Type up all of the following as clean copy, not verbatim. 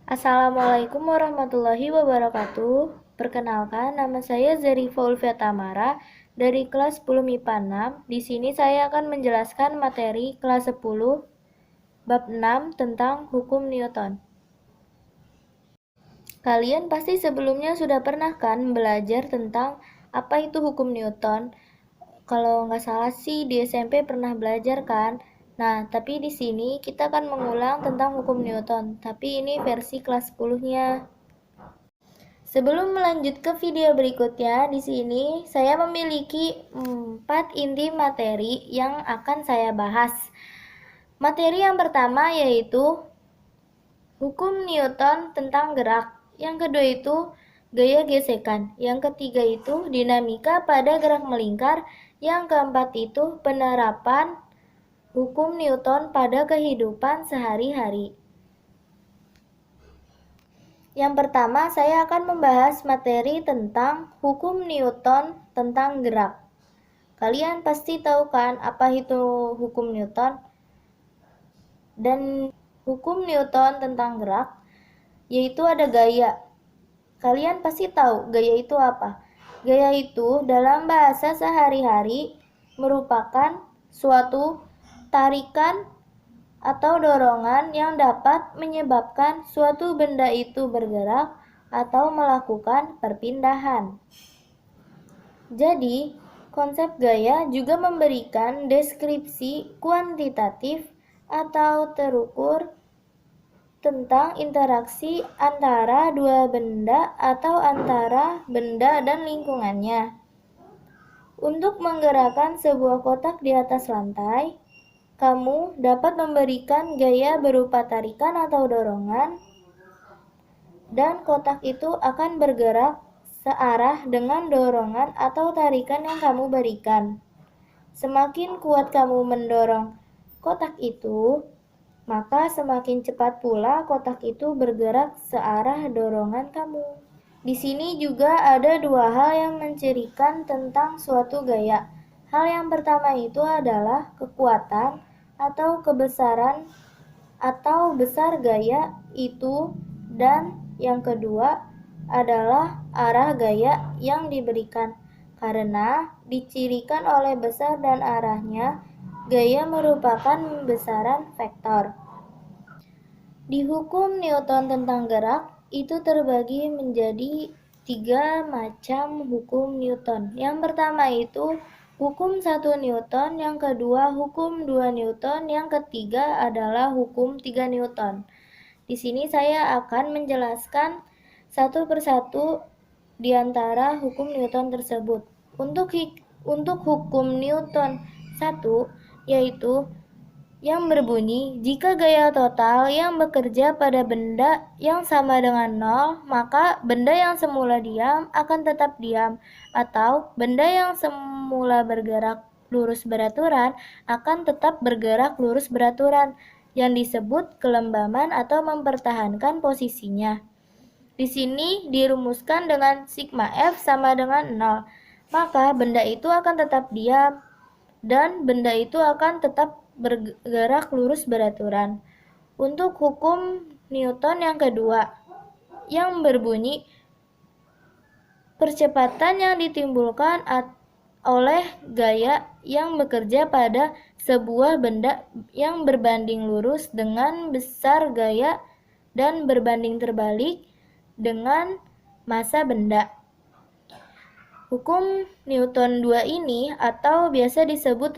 Assalamualaikum warahmatullahi wabarakatuh. Perkenalkan, nama saya Zarifa Ulfiat Tamara dari kelas 10 MIPA 6. Di sini saya akan menjelaskan materi kelas 10 bab 6 tentang hukum Newton. Kalian pasti sebelumnya sudah pernah kan belajar tentang apa itu hukum Newton? Kalau nggak salah sih di SMP pernah belajar kan? Nah, tapi di sini kita akan mengulang tentang hukum Newton, tapi ini versi kelas 10-nya. Sebelum melanjut ke video berikutnya, di sini saya memiliki 4 inti materi yang akan saya bahas. Materi yang pertama yaitu hukum Newton tentang gerak. Yang kedua itu gaya gesekan. Yang ketiga itu dinamika pada gerak melingkar. Yang keempat itu penerapan hukum Newton pada kehidupan sehari-hari. Yang pertama, saya akan membahas materi tentang hukum Newton tentang gerak. Kalian pasti tahu kan apa itu hukum Newton? Dan hukum Newton tentang gerak, yaitu ada gaya. Kalian pasti tahu gaya itu apa? Gaya itu dalam bahasa sehari-hari merupakan suatu tarikan atau dorongan yang dapat menyebabkan suatu benda itu bergerak atau melakukan perpindahan. Jadi, konsep gaya juga memberikan deskripsi kuantitatif atau terukur tentang interaksi antara dua benda atau antara benda dan lingkungannya. Untuk menggerakkan sebuah kotak di atas lantai, kamu dapat memberikan gaya berupa tarikan atau dorongan, dan kotak itu akan bergerak searah dengan dorongan atau tarikan yang kamu berikan. Semakin kuat kamu mendorong kotak itu, maka semakin cepat pula kotak itu bergerak searah dorongan kamu. Di sini juga ada dua hal yang mencirikan tentang suatu gaya. Hal yang pertama itu adalah kekuatan atau kebesaran atau besar gaya itu, dan yang kedua adalah arah gaya yang diberikan. Karena dicirikan oleh besar dan arahnya, gaya merupakan besaran vektor. Di hukum Newton tentang gerak, itu terbagi menjadi 3 macam hukum Newton. Yang pertama itu hukum 1 Newton, yang kedua hukum 2 Newton, yang ketiga adalah hukum 3 Newton. Di sini saya akan menjelaskan satu persatu di antara hukum Newton tersebut. Untuk hukum Newton 1 yaitu yang berbunyi, jika gaya total yang bekerja pada benda yang sama dengan 0, maka benda yang semula diam akan tetap diam, atau benda yang semula bergerak lurus beraturan akan tetap bergerak lurus beraturan, yang disebut kelembaman atau mempertahankan posisinya. Di sini dirumuskan dengan sigma F sama dengan 0, maka benda itu akan tetap diam dan benda itu akan tetap bergerak lurus beraturan. Untuk hukum Newton yang kedua, yang berbunyi, percepatan yang ditimbulkan oleh gaya yang bekerja pada sebuah benda yang berbanding lurus dengan besar gaya dan berbanding terbalik dengan massa benda. Hukum Newton 2 ini atau biasa disebut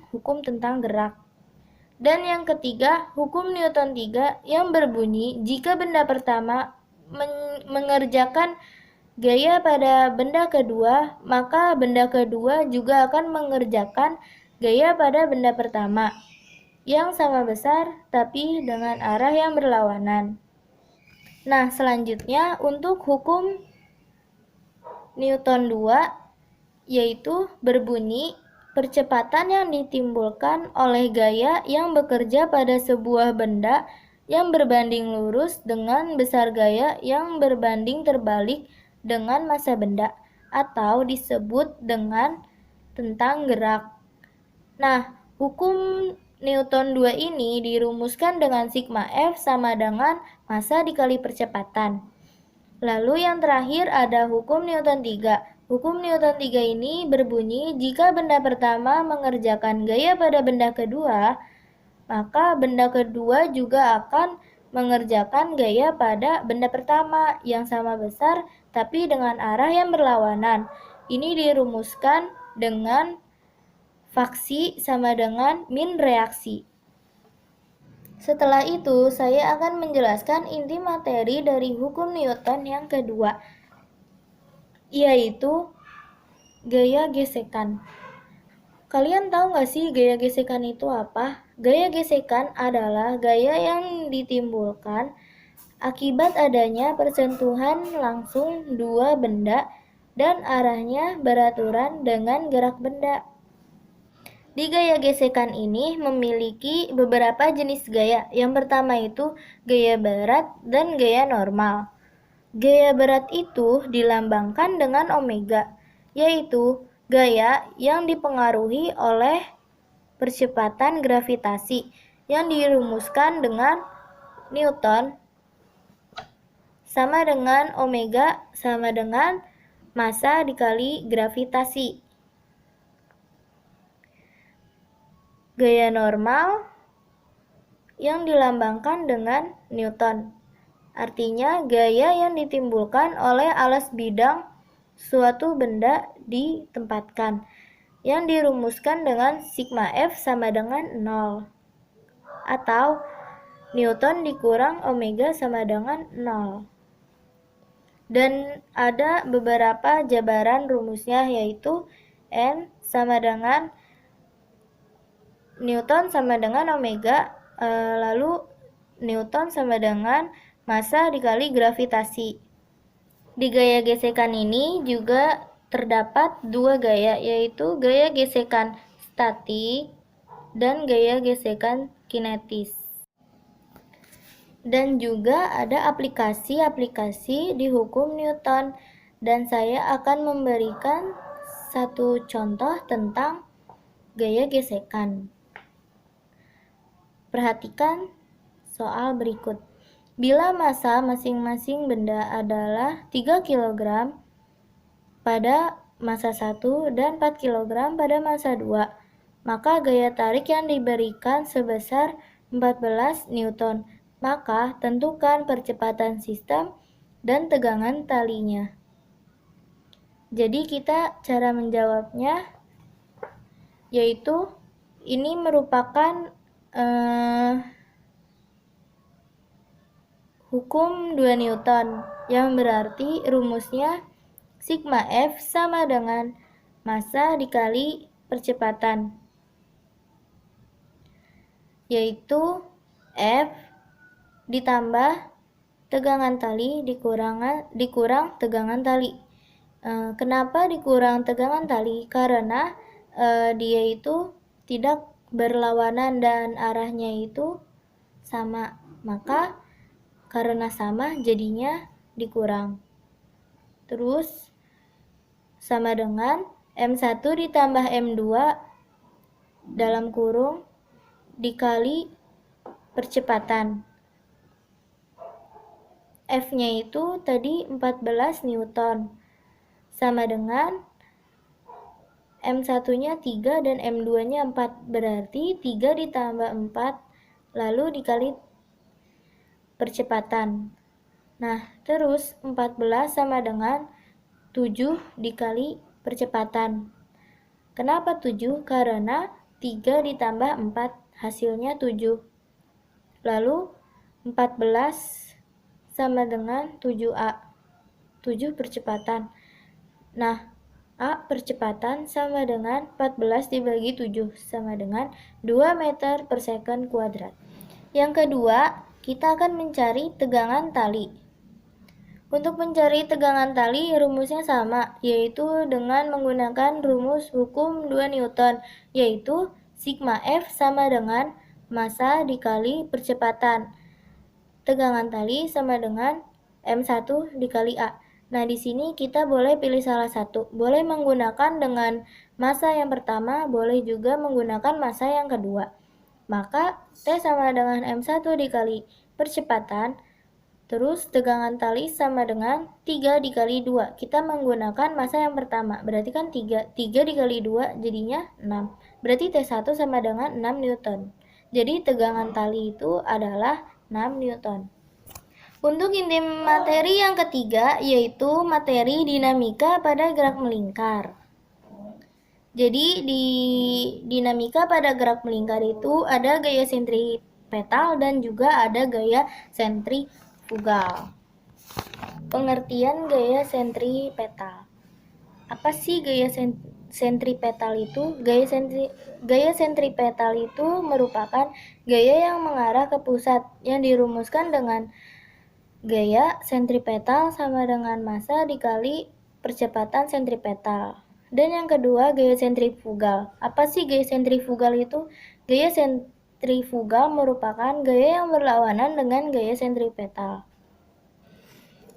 hukum tentang gerak. Dan yang ketiga, hukum Newton 3 yang berbunyi, jika benda pertama mengerjakan gaya pada benda kedua, maka benda kedua juga akan mengerjakan gaya pada benda pertama yang sama besar tapi dengan arah yang berlawanan. Nah, selanjutnya untuk hukum Newton 2 yaitu berbunyi, percepatan yang ditimbulkan oleh gaya yang bekerja pada sebuah benda yang berbanding lurus dengan besar gaya yang berbanding terbalik dengan massa benda, atau disebut dengan tentang gerak. Nah, hukum Newton 2 ini dirumuskan dengan sigma F sama dengan massa dikali percepatan. Lalu yang terakhir ada hukum Newton 3. Hukum Newton 3 ini berbunyi, jika benda pertama mengerjakan gaya pada benda kedua, maka benda kedua juga akan mengerjakan gaya pada benda pertama yang sama besar tapi dengan arah yang berlawanan. Ini dirumuskan dengan faksi sama dengan min reaksi. Setelah itu, saya akan menjelaskan inti materi dari hukum Newton yang kedua, yaitu gaya gesekan. Kalian tahu nggak sih gaya gesekan itu apa? Gaya gesekan adalah gaya yang ditimbulkan akibat adanya persentuhan langsung dua benda dan arahnya beraturan dengan gerak benda. Di gaya gesekan ini memiliki beberapa jenis gaya. Yang pertama itu gaya berat dan gaya normal. Gaya berat itu dilambangkan dengan omega, yaitu gaya yang dipengaruhi oleh percepatan gravitasi yang dirumuskan dengan Newton sama dengan omega sama dengan massa dikali gravitasi. Gaya normal yang dilambangkan dengan Newton, artinya gaya yang ditimbulkan oleh alas bidang suatu benda ditempatkan, yang dirumuskan dengan sigma F sama dengan 0, atau Newton dikurang omega sama dengan 0. Dan ada beberapa jabaran rumusnya, yaitu N sama dengan Newton sama dengan omega, lalu Newton sama dengan massa dikali gravitasi. Di gaya gesekan ini juga terdapat dua gaya, yaitu gaya gesekan statik dan gaya gesekan kinetis. Dan juga ada aplikasi-aplikasi di hukum Newton, dan saya akan memberikan satu contoh tentang gaya gesekan. Perhatikan soal berikut. Bila massa masing-masing benda adalah 3 kg pada massa 1 dan 4 kg pada massa 2, maka gaya tarik yang diberikan sebesar 14 Newton. Maka tentukan percepatan sistem dan tegangan talinya. Jadi kita cara menjawabnya yaitu ini merupakan hukum 2 Newton, yang berarti rumusnya sigma F sama dengan massa dikali percepatan, yaitu F ditambah tegangan tali dikurang tegangan tali. Kenapa dikurang tegangan tali? Karena dia itu tidak berlawanan dan arahnya itu sama, maka karena sama jadinya dikurang. Terus sama dengan M1 ditambah M2 dalam kurung dikali percepatan. F-nya itu tadi 14 Newton sama dengan M1-nya 3 dan M2-nya 4, berarti 3 ditambah 4 lalu dikali percepatan. Nah, terus 14 sama dengan 7 dikali percepatan. Kenapa 7? Karena 3 ditambah 4 hasilnya 7. Lalu 14 sama dengan 7A, 7 percepatan. Nah, A percepatan sama dengan 14 dibagi 7 sama dengan 2 meter per second kuadrat. Yang kedua, kita akan mencari tegangan tali. Untuk mencari tegangan tali, rumusnya sama, yaitu dengan menggunakan rumus hukum 2 Newton, yaitu sigma F sama dengan massa dikali percepatan. Tegangan tali sama dengan M1 dikali A. Nah, di sini kita boleh pilih salah satu. Boleh menggunakan dengan massa yang pertama, boleh juga menggunakan massa yang kedua. Maka T sama dengan M1 dikali percepatan, Terus tegangan tali sama dengan 3 dikali 2. Kita menggunakan massa yang pertama. Berarti kan 3. 3 dikali 2 jadinya 6. Berarti T1 sama dengan 6 Newton. Jadi tegangan tali itu adalah 6 Newton. Untuk inti materi yang ketiga yaitu materi dinamika pada gerak melingkar. Jadi di dinamika pada gerak melingkar itu ada gaya sentripetal dan juga ada gaya sentrifugal. Pengertian gaya sentripetal. Apa sih gaya sentripetal itu? Gaya sentripetal itu merupakan gaya yang mengarah ke pusat yang dirumuskan dengan gaya sentripetal sama dengan massa dikali percepatan sentripetal. Dan yang kedua, gaya sentrifugal. Apa sih gaya sentrifugal itu? Gaya sentrifugal merupakan gaya yang berlawanan dengan gaya sentripetal.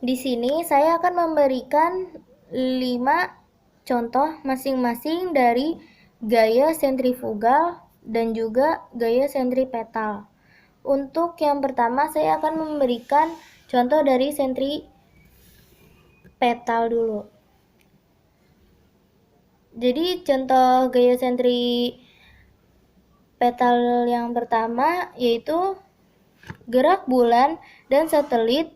Di sini saya akan memberikan 5 contoh masing-masing dari gaya sentrifugal dan juga gaya sentripetal. Untuk yang pertama saya akan memberikan contoh dari sentripetal dulu. Jadi contoh gaya sentripetal yang pertama yaitu gerak bulan dan satelit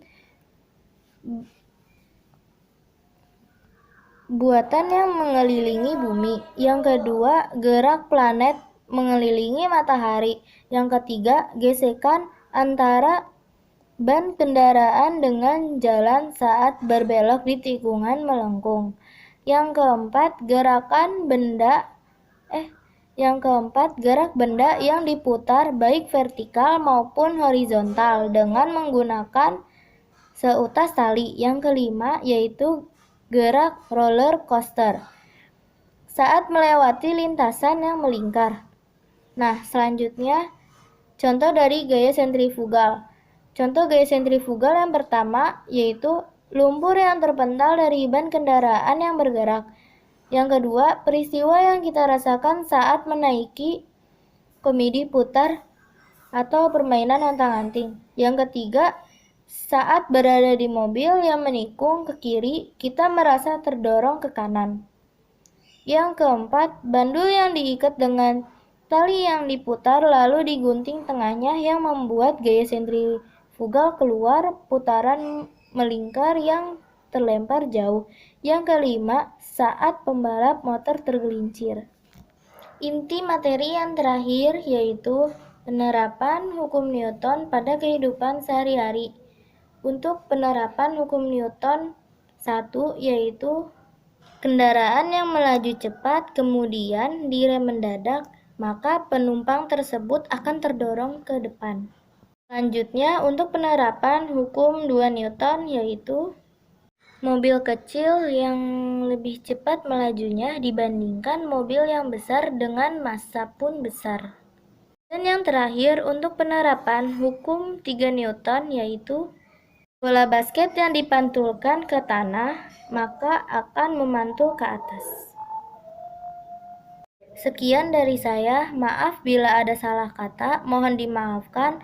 buatan yang mengelilingi bumi. Yang kedua, gerak planet mengelilingi matahari. Yang ketiga, gesekan antara ban kendaraan dengan jalan saat berbelok di tikungan melengkung. Yang keempat, gerak benda yang diputar baik vertikal maupun horizontal dengan menggunakan seutas tali. Yang kelima yaitu gerak roller coaster saat melewati lintasan yang melingkar. Nah, selanjutnya contoh dari gaya sentrifugal. Contoh gaya sentrifugal yang pertama yaitu lumpur yang terpental dari ban kendaraan yang bergerak. Yang kedua, peristiwa yang kita rasakan saat menaiki komedi putar atau permainan antang-anting. Yang ketiga, saat berada di mobil yang menikung ke kiri, kita merasa terdorong ke kanan. Yang keempat, bandul yang diikat dengan tali yang diputar lalu digunting tengahnya yang membuat gaya sentrifugal keluar putaran melingkar yang terlempar jauh. Yang kelima, saat pembalap motor tergelincir. Inti materi yang terakhir yaitu penerapan hukum Newton pada kehidupan sehari-hari. Untuk penerapan hukum Newton 1 yaitu kendaraan yang melaju cepat kemudian direm mendadak, maka penumpang tersebut akan terdorong ke depan. Selanjutnya, untuk penerapan hukum 2 Newton yaitu mobil kecil yang lebih cepat melajunya dibandingkan mobil yang besar dengan massa pun besar. Dan yang terakhir, untuk penerapan hukum 3 Newton yaitu bola basket yang dipantulkan ke tanah maka akan memantul ke atas. Sekian dari saya, maaf bila ada salah kata, mohon dimaafkan.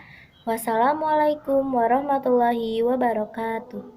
Wassalamualaikum warahmatullahi wabarakatuh.